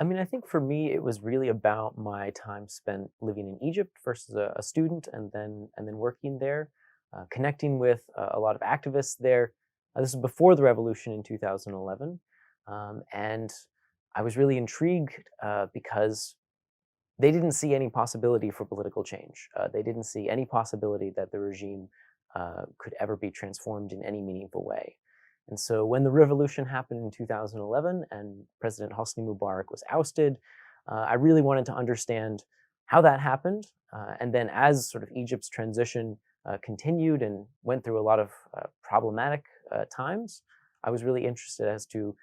I mean, I think for me, it was really about my time spent living in Egypt first as a student and then working there, connecting with a lot of activists there. This is before the revolution in 2011, and I was really intrigued because they didn't see any possibility for political change. They didn't see any possibility that the regime could ever be transformed in any meaningful way. And so when the revolution happened in 2011 and President Hosni Mubarak was ousted, I really wanted to understand how that happened. And then as sort of Egypt's transition continued and went through a lot of problematic times, I was really interested as to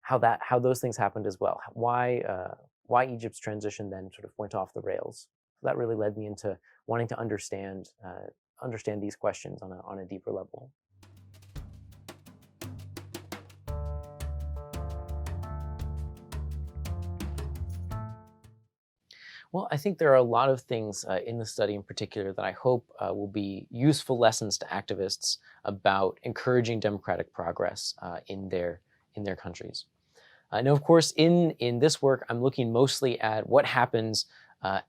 how those things happened as well. Why Egypt's transition then sort of went off the rails. So that really led me into wanting to understand these questions on a deeper level. Well, I think there are a lot of things in the study in particular that I hope will be useful lessons to activists about encouraging democratic progress in their countries. Now, of course, in this work, I'm looking mostly at what happens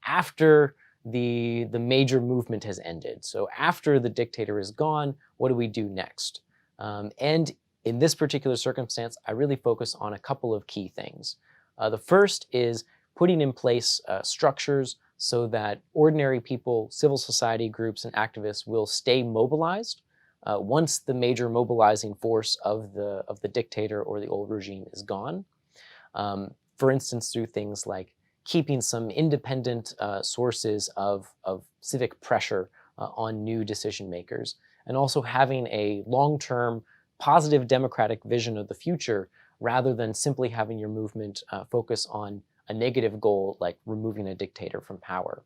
after the major movement has ended. So after the dictator is gone, what do we do next? And in this particular circumstance, I really focus on a couple of key things. The first is putting in place structures so that ordinary people, civil society groups, and activists will stay mobilized once the major mobilizing force of the dictator or the old regime is gone. For instance, through things like keeping some independent sources of civic pressure on new decision makers, and also having a long-term positive democratic vision of the future rather than simply having your movement focus on a negative goal like removing a dictator from power.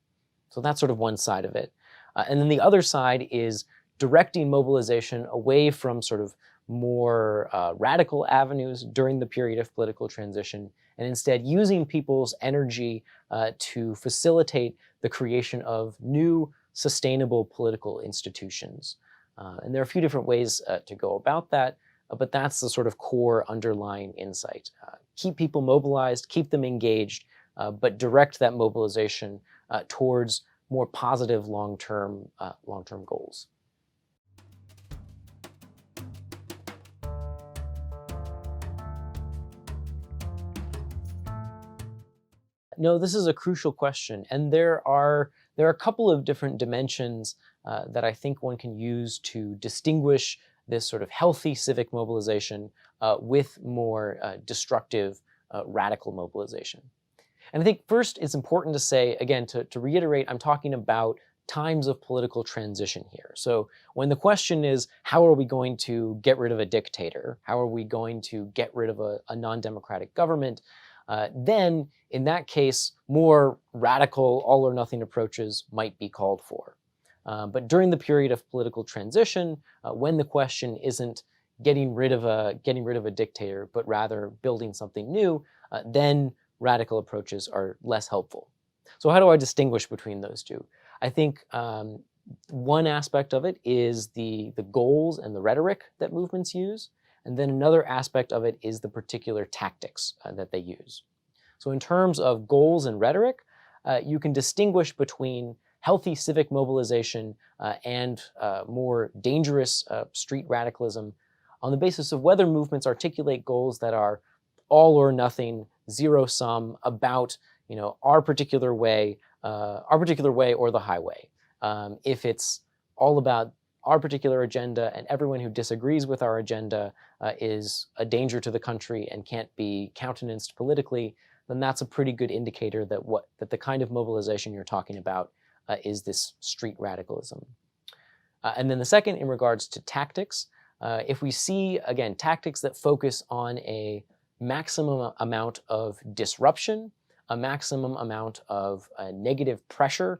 So that's sort of one side of it. And then the other side is directing mobilization away from sort of more radical avenues during the period of political transition, and instead using people's energy to facilitate the creation of new sustainable political institutions. And there are a few different ways to go about that, but that's the sort of core underlying insight. Keep people mobilized, keep them engaged, but direct that mobilization towards more positive long-term goals. No, this is a crucial question, and there are a couple of different dimensions that I think one can use to distinguish this sort of healthy civic mobilization with more destructive radical mobilization. And I think first it's important to say, again, to reiterate, I'm talking about times of political transition here. So when the question is, how are we going to get rid of a dictator? How are we going to get rid of a non-democratic government? Then in that case, more radical all or nothing approaches might be called for. But during the period of political transition, when the question isn't getting rid of a dictator, but rather building something new, then radical approaches are less helpful. So how do I distinguish between those two? I think one aspect of it is the goals and the rhetoric that movements use, and then another aspect of it is the particular tactics that they use. So in terms of goals and rhetoric, you can distinguish between healthy civic mobilization and more dangerous street radicalism on the basis of whether movements articulate goals that are all or nothing, zero sum, about our particular way or the highway. If it's all about our particular agenda and everyone who disagrees with our agenda is a danger to the country and can't be countenanced politically, then that's a pretty good indicator that the kind of mobilization you're talking about is this street radicalism. And then the second, in regards to tactics, if we see, again, tactics that focus on a maximum amount of disruption, a maximum amount of negative pressure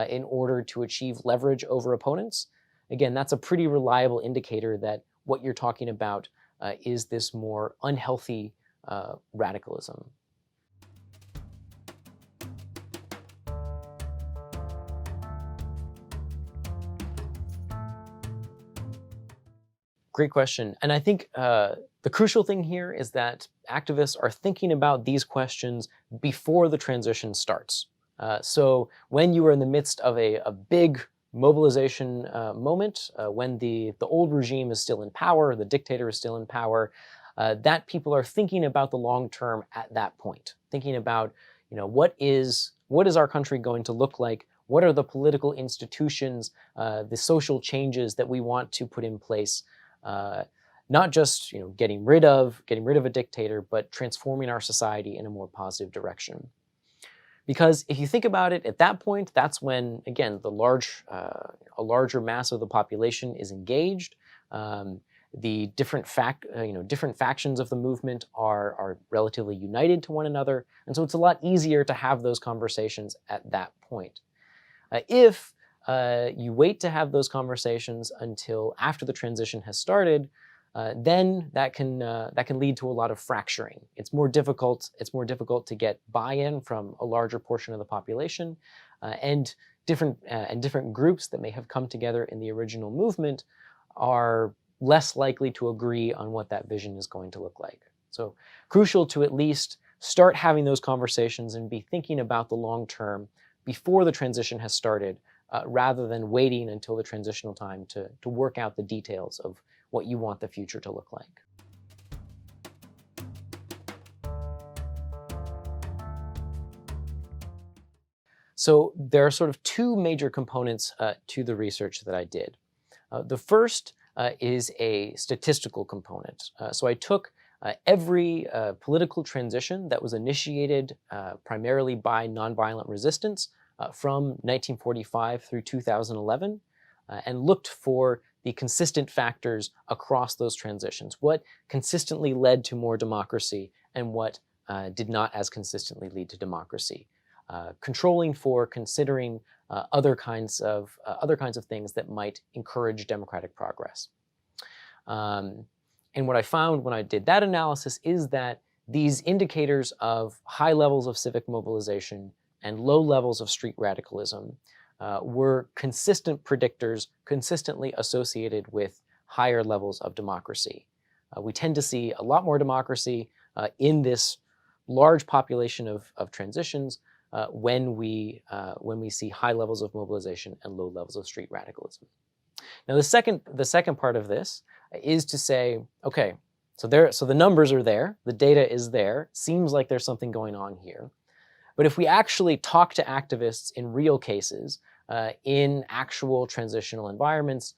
in order to achieve leverage over opponents, again, that's a pretty reliable indicator that what you're talking about is this more unhealthy radicalism. Great question. And I think the crucial thing here is that activists are thinking about these questions before the transition starts. So when you are in the midst of a big mobilization moment, when the old regime is still in power, the dictator is still in power, that people are thinking about the long term at that point, thinking about, what is our country going to look like? What are the political institutions, the social changes that we want to put in place? Not just getting rid of a dictator, but transforming our society in a more positive direction. Because if you think about it, at that point, that's when, again, a larger mass of the population is engaged. The different factions of the movement are relatively united to one another, and so it's a lot easier to have those conversations at that point. If you wait to have those conversations until after the transition has started, then that can lead to a lot of fracturing. It's more difficult to get buy-in from a larger portion of the population, and different groups that may have come together in the original movement are less likely to agree on what that vision is going to look like. So crucial to at least start having those conversations and be thinking about the long term before the transition has started, rather than waiting until the transitional time to work out the details of what you want the future to look like. So there are sort of two major components to the research that I did. The first is a statistical component. So I took every political transition that was initiated primarily by nonviolent resistance from 1945 through 2011, and looked for the consistent factors across those transitions. What consistently led to more democracy and what did not as consistently lead to democracy. Controlling for considering other kinds of things that might encourage democratic progress. And what I found when I did that analysis is that these indicators of high levels of civic mobilization and low levels of street radicalism were consistent predictors, consistently associated with higher levels of democracy. We tend to see a lot more democracy in this large population of transitions when we see high levels of mobilization and low levels of street radicalism. Now, the second part of this is to say, okay, so the numbers are there, the data is there, seems like there's something going on here. But if we actually talk to activists in real cases, in actual transitional environments,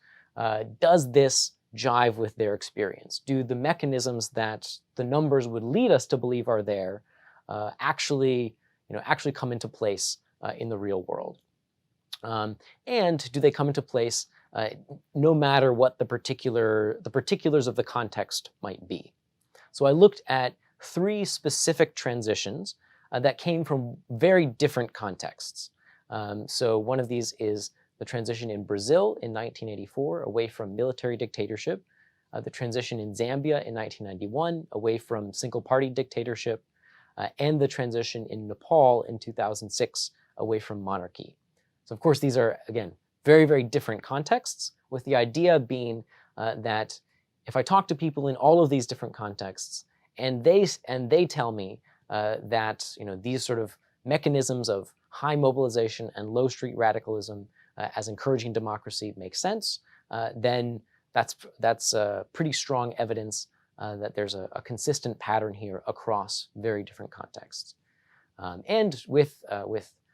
does this jive with their experience? Do the mechanisms that the numbers would lead us to believe are there actually come into place in the real world? And do they come into place no matter what the particulars of the context might be? So I looked at 3 specific transitions that came from very different contexts. So one of these is the transition in Brazil in 1984 away from military dictatorship, the transition in Zambia in 1991 away from single-party dictatorship, and the transition in Nepal in 2006 away from monarchy. So of course these are, again, very, very different contexts, with the idea being that if I talk to people in all of these different contexts and they tell me that these sort of mechanisms of high mobilization and low street radicalism as encouraging democracy make sense, then that's pretty strong evidence that there's a consistent pattern here across very different contexts. And with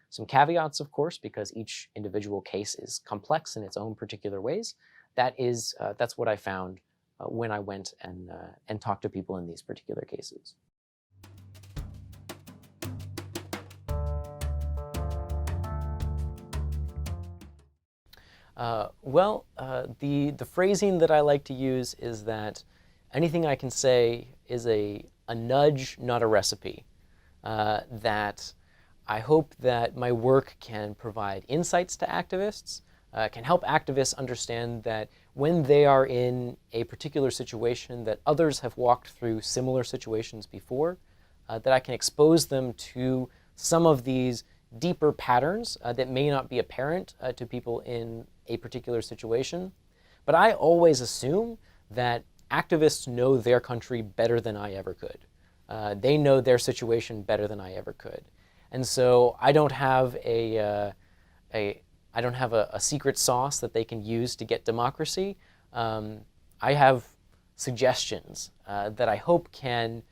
some caveats, of course, because each individual case is complex in its own particular ways. That's what I found when I went and talked to people in these particular cases. The phrasing that I like to use is that anything I can say is a nudge, not a recipe. That I hope that my work can provide insights to activists, can help activists understand that when they are in a particular situation that others have walked through similar situations before, that I can expose them to some of these deeper patterns that may not be apparent to people in a particular situation. But I always assume that activists know their country better than I ever could. They know their situation better than I ever could. And so I don't have a secret sauce that they can use to get democracy. I have suggestions that I hope can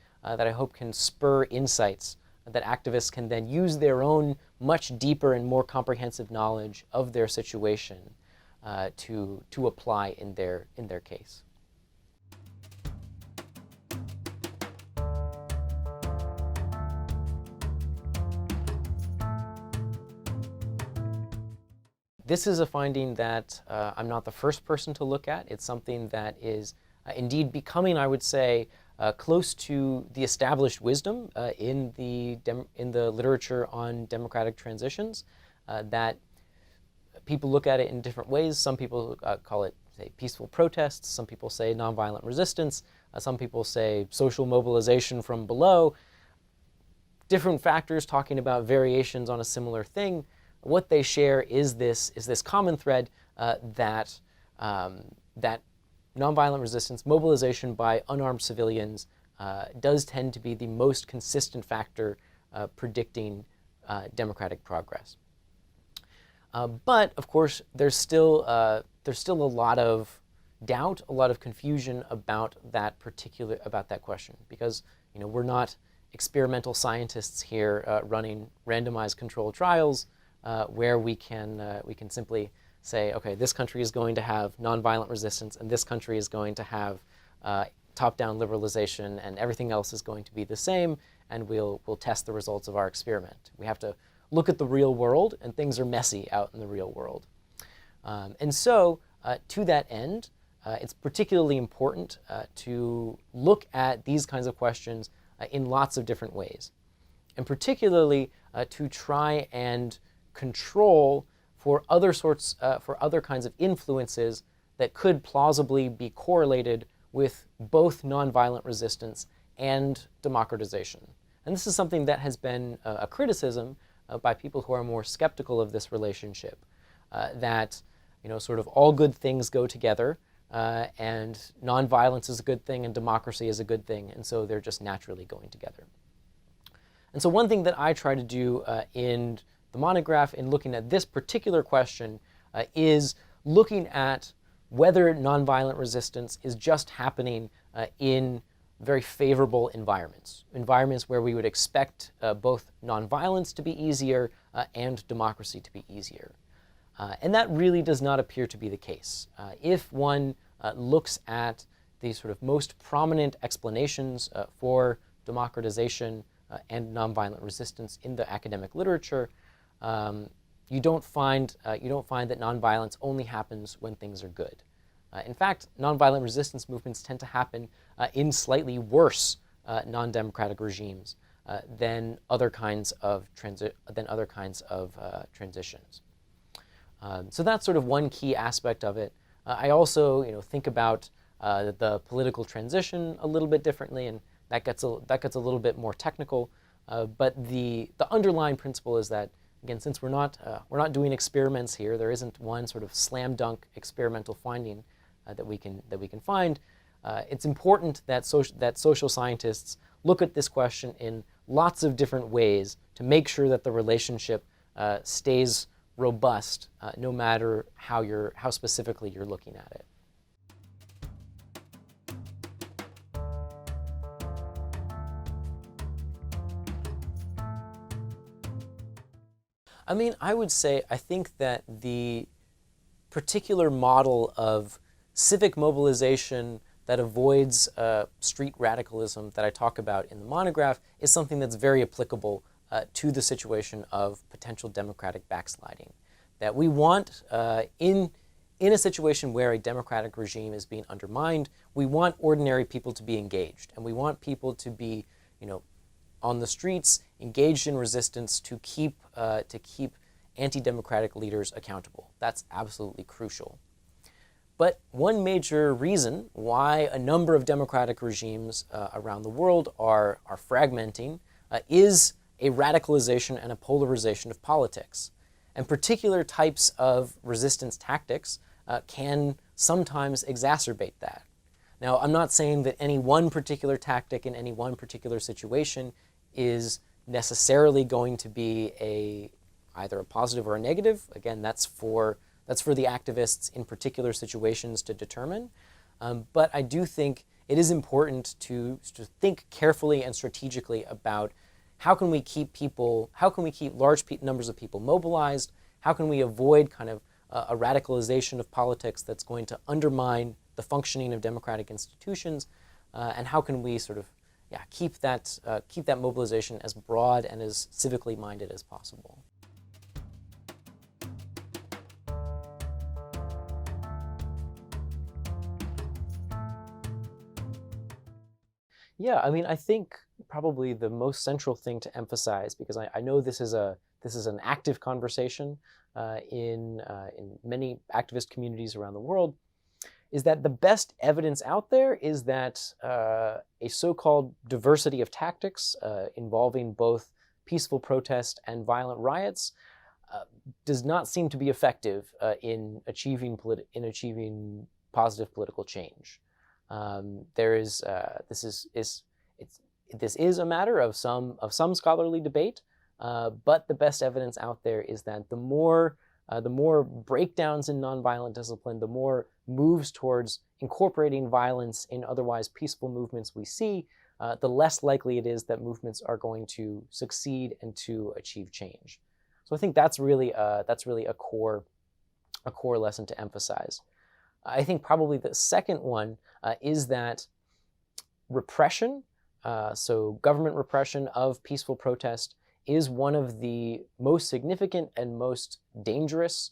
spur insights that activists can then use their own much deeper and more comprehensive knowledge of their situation to apply in their case. This is a finding that I'm not the first person to look at. It's something that is indeed becoming, I would say, close to the established wisdom in the literature on democratic transitions. That people look at it in different ways. Some people call it, say, peaceful protests. Some people say nonviolent resistance. Some people say social mobilization from below. Different factors talking about variations on a similar thing. What they share is this common thread that nonviolent resistance, mobilization by unarmed civilians, does tend to be the most consistent factor predicting democratic progress. But of course, there's still a lot of doubt, a lot of confusion about that question, because we're not experimental scientists here running randomized controlled trials. Where we can simply say, okay, this country is going to have nonviolent resistance, and this country is going to have top-down liberalization, and everything else is going to be the same, and we'll test the results of our experiment. We have to look at the real world, and things are messy out in the real world. And so, to that end, it's particularly important to look at these kinds of questions in lots of different ways, and particularly to try and control for other kinds of influences that could plausibly be correlated with both nonviolent resistance and democratization. And this is something that has been a criticism by people who are more skeptical of this relationship, that sort of all good things go together, and nonviolence is a good thing and democracy is a good thing, and so they're just naturally going together. And so one thing that I try to do in the monograph, in looking at this particular question, is looking at whether nonviolent resistance is just happening in very favorable environments where we would expect both nonviolence to be easier and democracy to be easier. And that really does not appear to be the case. If one looks at the sort of most prominent explanations for democratization and nonviolent resistance in the academic literature, you don't find that nonviolence only happens when things are good. In fact, nonviolent resistance movements tend to happen in slightly worse non-democratic regimes than other kinds of transitions. So that's sort of one key aspect of it. I also, think about the political transition a little bit differently, and that gets a little bit more technical. But the underlying principle is that, again, since we're not doing experiments here, there isn't one sort of slam dunk experimental finding that we can find. It's important that social scientists look at this question in lots of different ways to make sure that the relationship stays robust, no matter how specifically you're looking at it. I mean, I think that the particular model of civic mobilization that avoids street radicalism that I talk about in the monograph is something that's very applicable to the situation of potential democratic backsliding. That we want, in a situation where a democratic regime is being undermined, we want ordinary people to be engaged, and we want people to be, on the streets, engaged in resistance to keep anti-democratic leaders accountable. That's absolutely crucial. But one major reason why a number of democratic regimes around the world are fragmenting is a radicalization and a polarization of politics. And particular types of resistance tactics can sometimes exacerbate that. Now, I'm not saying that any one particular tactic in any one particular situation is necessarily going to be either a positive or a negative. Again, that's for the activists in particular situations to determine. But I do think it is important to think carefully and strategically about how can we keep large numbers of people mobilized? How can we avoid kind of a radicalization of politics that's going to undermine the functioning of democratic institutions? And how can we sort of keep that mobilization as broad and as civically minded as possible? Yeah, I mean, I think probably the most central thing to emphasize, because I know this is an active conversation in many activist communities around the world, is that the best evidence out there is that a so-called diversity of tactics involving both peaceful protest and violent riots does not seem to be effective in achieving positive political change. This is a matter of some scholarly debate, but the best evidence out there is that the more breakdowns in nonviolent discipline, the more moves towards incorporating violence in otherwise peaceful movements we see, the less likely it is that movements are going to succeed and to achieve change. So I think that's really a core lesson to emphasize. I think probably the second one is that repression, so government repression of peaceful protest, is one of the most significant and most dangerous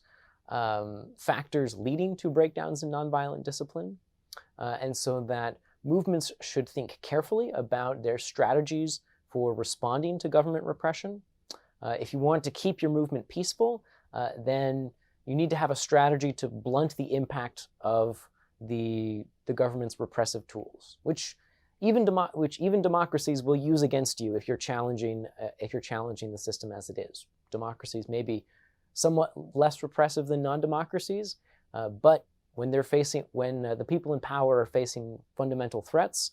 factors leading to breakdowns in nonviolent discipline. And so that movements should think carefully about their strategies for responding to government repression. If you want to keep your movement peaceful, then you need to have a strategy to blunt the impact of the government's repressive tools, which even democracies will use against you if you're challenging the system as it is. Democracies may be somewhat less repressive than non-democracies, but when the people in power are facing fundamental threats,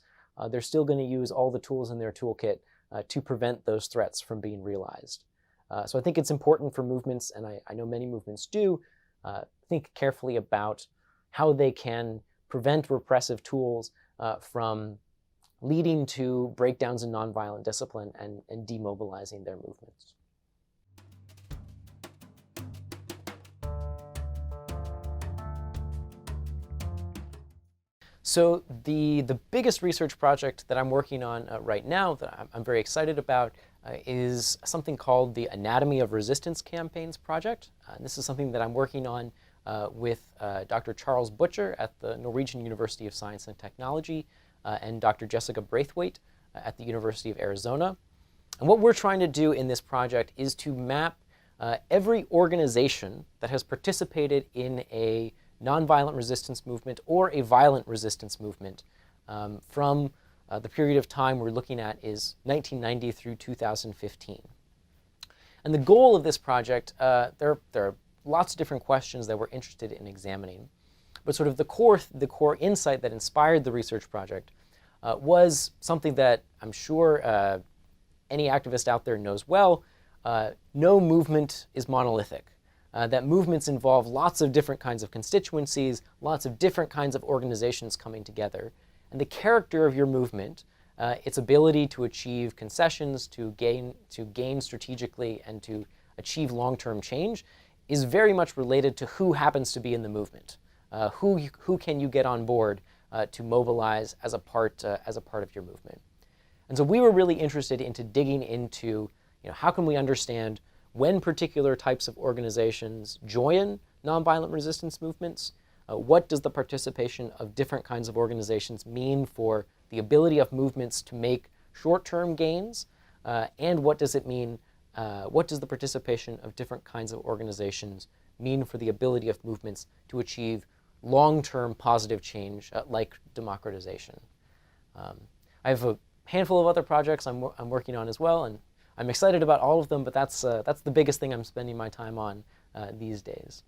they're still going to use all the tools in their toolkit to prevent those threats from being realized. So I think it's important for movements, and I know many movements do, think carefully about how they can prevent repressive tools from leading to breakdowns in nonviolent discipline and demobilizing their movements. So the biggest research project that I'm working on right now that I'm very excited about is something called the Anatomy of Resistance Campaigns project. This is something that I'm working on with Dr. Charles Butcher at the Norwegian University of Science and Technology and Dr. Jessica Braithwaite at the University of Arizona. And what we're trying to do in this project is to map every organization that has participated in a nonviolent resistance movement or a violent resistance movement from the period of time we're looking at is 1990 through 2015. And the goal of this project, there are lots of different questions that we're interested in examining, but sort of the core insight that inspired the research project was something that I'm sure any activist out there knows well. No movement is monolithic. That movements involve lots of different kinds of constituencies, lots of different kinds of organizations coming together. And the character of your movement, its ability to achieve concessions, to gain strategically, and to achieve long-term change is very much related to who happens to be in the movement. Who can you get on board to mobilize as a part of your movement? And so we were really interested into digging into, how can we understand when particular types of organizations join nonviolent resistance movements? What does the participation of different kinds of organizations mean for the ability of movements to make short-term gains? And what does it mean? What does the participation of different kinds of organizations mean for the ability of movements to achieve long-term positive change, like democratization? I have a handful of other projects I'm working on as well, and I'm excited about all of them, but that's the biggest thing I'm spending my time on these days.